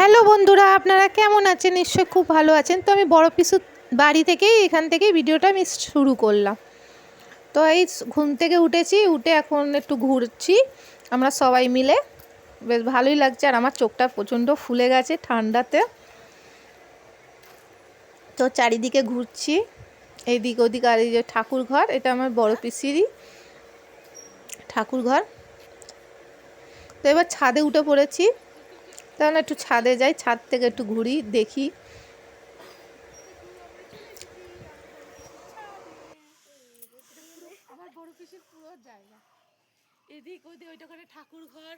Hello বন্ধুরা, আপনারা কেমন আছেন? নিশ্চয়ই খুব ভালো আছেন। তো আমি বড় পিসুর বাড়ি থেকেই এখান থেকেই ভিডিওটা আমি শুরু করলাম। তো এই ঘুম থেকে উঠেছি, উঠে এখন একটু ঘুরছি আমরা সবাই মিলে। বেশ ভালোই লাগছে, আর আমার চোখটা প্রচণ্ড ফুলে গেছে ঠান্ডাতে। তো চারিদিকে ঘুরছি, এইদিক ওদিক। আর এই যে ঠাকুর ঘর, এটা আমার বড় পিসিরই ঠাকুর ঘর। তো এবার ছাদে উঠে পড়েছি, তাহলে একটু ছাদে যাই, ছাদ থেকে একটু ঘুরি, দেখি। আমার বড় পিসির পুরো জায়গা, এদিক ওদিক, ওইটা করে ঠাকুর ঘর।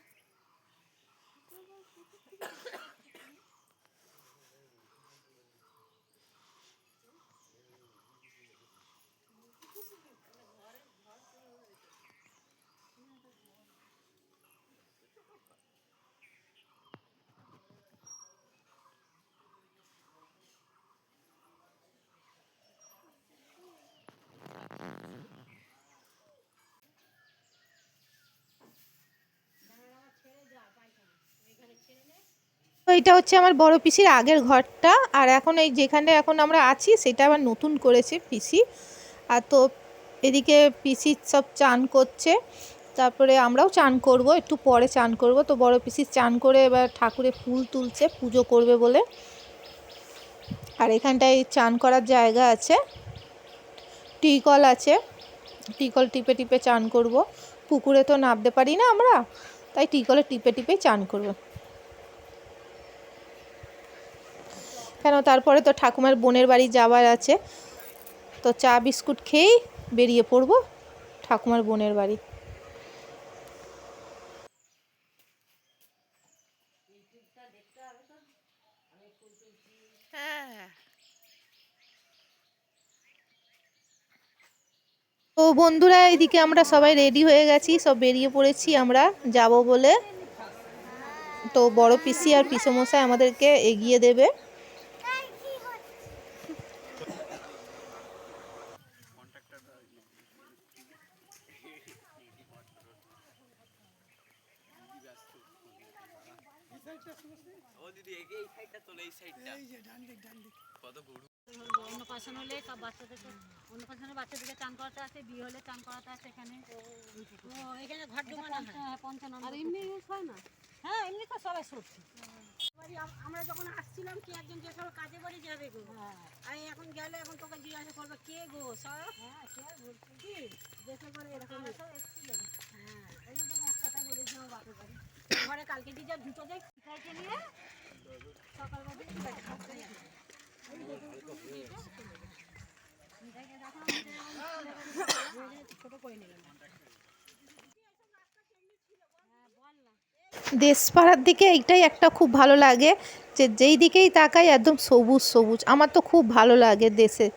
তো এটা হচ্ছে আমার বড় পিসির আগের ঘরটা, আর এখন এই যেখানে এখন আমরা আছি সেটা আবার নতুন করেছে পিসি। আর তো এদিকে পিসি সব চান করছে, তারপরে আমরাও চান করব, একটু পরে চান করব। তো বড় পিসি চান করে এবার ঠাকুরে ফুল তুলছে পুজো করবে বলে। আর এখানটায় চান করার জায়গা আছে, টিকল আছে, টিকল টিপে টিপে চান করব। পুকুরে তো নামতে পারি না আমরা, তাই টিকলে টিপে টিপে চান করব। কেন, তারপরে তো ঠাকুমার বোনের বাড়ি যাওয়ার আছে। তো চা বিস্কুট খেয়েই বেরিয়ে পড়ব ঠাকুমার বোনের বাড়ি। তো বন্ধুরা, এইদিকে আমরা সবাই রেডি হয়ে গেছি, সব বেরিয়ে পড়েছি আমরা যাব বলে। তো বড় পিসি আর পিসেমশাই আমাদেরকে এগিয়ে দেবে। অন্নপ্রাশন হলে বাচ্চাদেরকে চান করাতে আছে, বিয়ে হলে চান করাতে আছে। এখানে এখানে ঘর ডুবানো হয়, পঞ্চানন। আর এমনি ইউজ হয় না? হ্যাঁ, এমনি তো সবাই সত্যি। আমরা যখন আসছিলাম, কি একজন যে সব কাজে বাড়ি যাবে গো, আর এখন গেলে এখন তোকে জিজ্ঞাসা করবে কে গো সব। হ্যাঁ, কে বলছি কি দেখে করে এরকম এসেছিল। হ্যাঁ, এই জন্য আমি এক কথাই বলেছি আমার বাপের বাড়ি ঘরে কালকে দিয়ে যা দুটো যাই শিখাইতে নিয়ে সকালবেলা দেশপাড়ার দিকে এইটাই একটা খুব ভালো লাগে, যে যেই দিকেই তাকাই একদম সবুজ সবুজ। আমার তো খুব ভালো লাগে দেশে,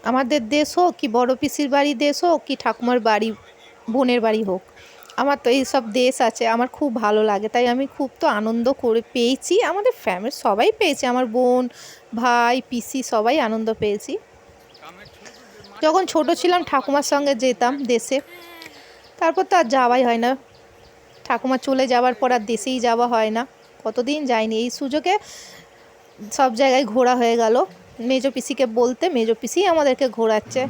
আমাদের দেশ হোক কি বড় পিসির বাড়ি দেশ হোক কি ঠাকুমার বাড়ি বোনের বাড়ি হোক, আমার তো এইসব দেশ আছে, আমার খুব ভালো লাগে। তাই আমি খুব তো আনন্দ করে পেয়েছি, আমাদের ফ্যামিলির সবাই পেয়েছে, আমার বোন ভাই পিসি সবাই আনন্দ পেয়েছি। যখন ছোট ছিলাম ঠাকুমার সঙ্গে যেতাম দেশে, তারপর তো আর যাওয়াই হয় না। ঠাকুমা চলে যাওয়ার পর আর দেশেই যাওয়া হয় না, কতদিন যায়নি। এই সুযোগে সব জায়গায় ঘোরা হয়ে গেল। মেজো পিসিকে বলতে মেজো পিসি আমাদেরকে ঘোরাচ্ছে।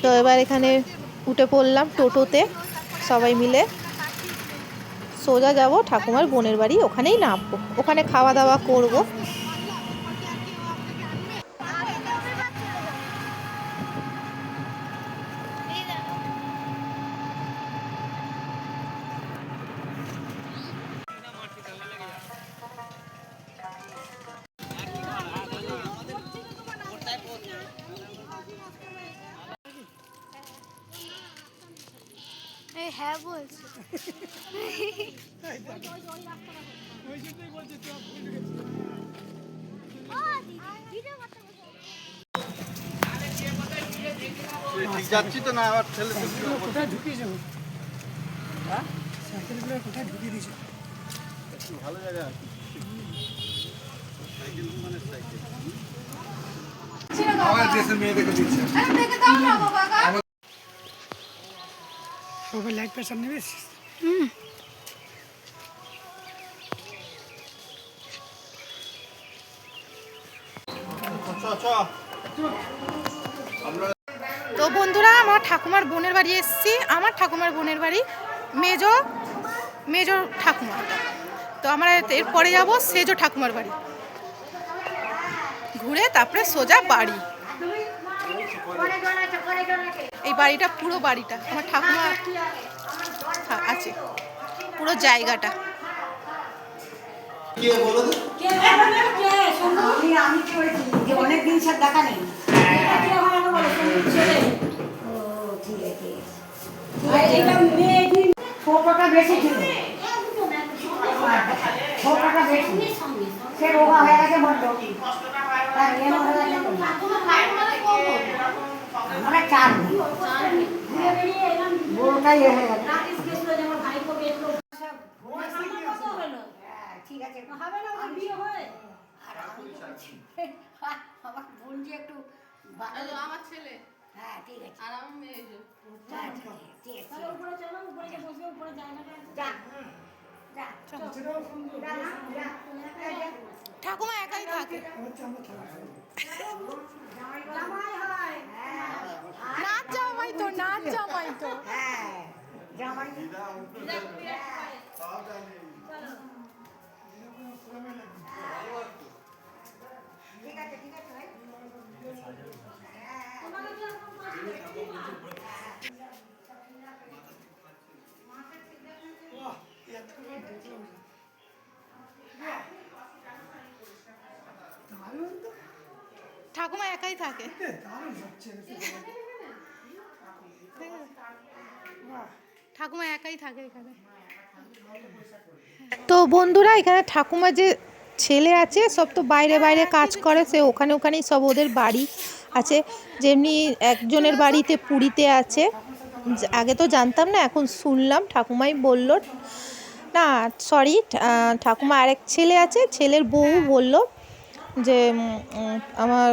তো এবার এখানে উঠে পড়লাম টোটোতে সবাই মিলে, সোজা যাব ঠাকুমার বোনের বাড়ি, ওখানেই নামবো, ওখানে খাওয়া দাওয়া করব। হ্যাঁ বলছি। যাচ্ছি তো না, আমার ছেলে কোথায় ঢুকিয়েছে? হ্যাঁ, সাইকেলগুলো কোথায় ঢুকিয়ে দিয়েছে? ভালো জায়গা আছে, সাইকেল মানে সাইকেল আমার দেশের মেয়েদেরকে দিচ্ছে। সবাই লাইট প্রেশার নেবে। ঠাকুমার বোনের বাড়ি এসেছি, আমার ঠাকুমার বোনের বাড়ি মেজো ঠাকুমা। তো আমরা এরপরে যাব সেজো ঠাকুমার বাড়ি, ঘুরে তারপরে সোজা বাড়ি। এই বাড়িটা পুরো বাড়িটা আমার ঠাকুমা আছে, পুরো জায়গাটা। অনেক দিন সব দেখা নেই। ফোটাটা বেশি ছিল, ফোটাটা বেশি, সে রোগা হয়ে গেছে বড্ড। আমরা চার বড়টাই হয়ে গেছে। ঠিক আছে, হবে না বিয়ে হয়। আমার বোন যে একটু আমার ছেলে, হ্যাঁ ঠিক আছে, আর আমার মেয়ে ঠাকুমা একাই থাকে, নাচ জামাই তো, নাচ জামাই তো। ঠাকুমা একাই থাকে। ঠাকুমা একাই থাকে এখানে। তো বন্ধুরা, এখানে ঠাকুমা যে ছেলে আছে সব তো বাইরে বাইরে কাজ করে, সে ওখানেই সব ওদের বাড়ি আছে। যেমনি একজনের বাড়িতে পুরীতে আছে, আগে তো জানতাম না, এখন শুনলাম, ঠাকুমাই বলল। না সরি, ঠাকুমা আরেক ছেলে আছে, ছেলের বউ বলল যে আমার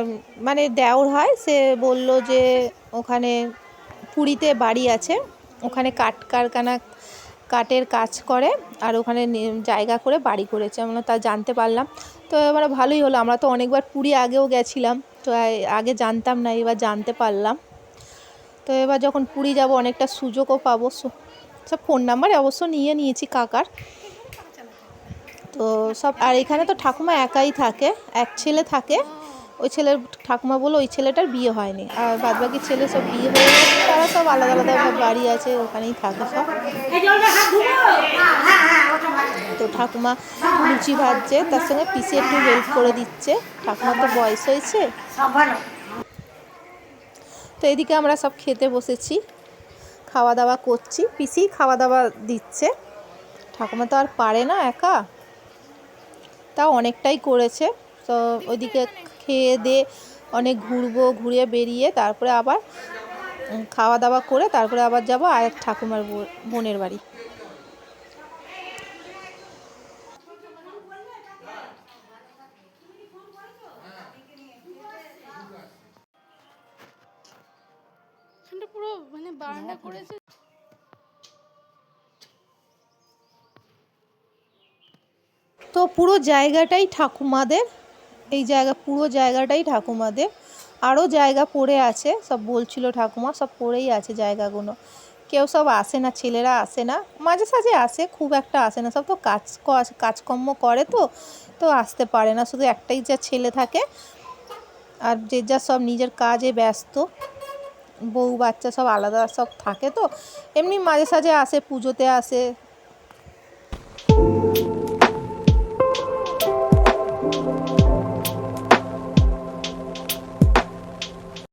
মানে দেওর হয়, সে বলল যে ওখানে পুরীতে বাড়ি আছে, ওখানে কাঠ কারখানা, কাঠের কাজ করে, আর ওখানে জায়গা করে বাড়ি করেছে। আমরা তা জানতে পারলাম। তো এবার ভালোই হলো, আমরা তো অনেকবার পুরী আগেও গেছিলাম, তো আগে জানতাম না, এবার জানতে পারলাম। তো এবার যখন পুরী যাব অনেকটা সুযোগও পাবো। সব ফোন নাম্বার অবশ্য নিয়ে নিয়েছি কাকার। তো সব, আর এখানে তো ঠাকুমা একাই থাকে, এক ছেলে থাকে, ওই ছেলের ঠাকুমা বলে ওই ছেলেটার বিয়ে হয়নি, আর বাদবাকি ছেলে সব বিয়ে হয়ে গেছে, তারা সব আলাদা আলাদা বাড়ি আছে, ওখানেই থাকে সব। তো ঠাকুমা লুচি ভাজছে, তার সঙ্গে পিসি একটু হেল্প করে দিচ্ছে, ঠাকুমার তো বয়স হয়েছে। তো এদিকে আমরা সব খেতে বসেছি, খাওয়া দাওয়া করছি, পিসি খাওয়া দাওয়া দিচ্ছে, ঠাকুমা তো আর পারে না একা, তাও অনেকটাই করেছে। তো ওইদিকে খেয়ে দিয়ে অনেক ঘুরবো, ঘুরে বেরিয়ে তারপরে আবার খাওয়া দাওয়া করে তারপরে আবার যাব আরেক ঠাকুমার বোনের বাড়ি। পুরো মানে বারান্দা করেছে। তো পুরো জায়গাটাই ঠাকুমাদের, এই জায়গা পুরো জায়গাটাই ঠাকুমাদের, আরও জায়গা পড়ে আছে, সব বলছিল ঠাকুমা, সব পড়েই আছে জায়গাগুলো, কেউ সব আসে না, ছেলেরা আসে না, মাঝে সাঝে আসে, খুব একটা আসে না, সব তো কাজকর্ম করে, তো আসতে পারে না, শুধু একটাই যা ছেলে থাকে, আর যে যা সব নিজের কাজে ব্যস্ত, বউ বাচ্চা সব আলাদা সব থাকে। তো এমনি মাঝে সাঝে আসে, পুজোতে আসে,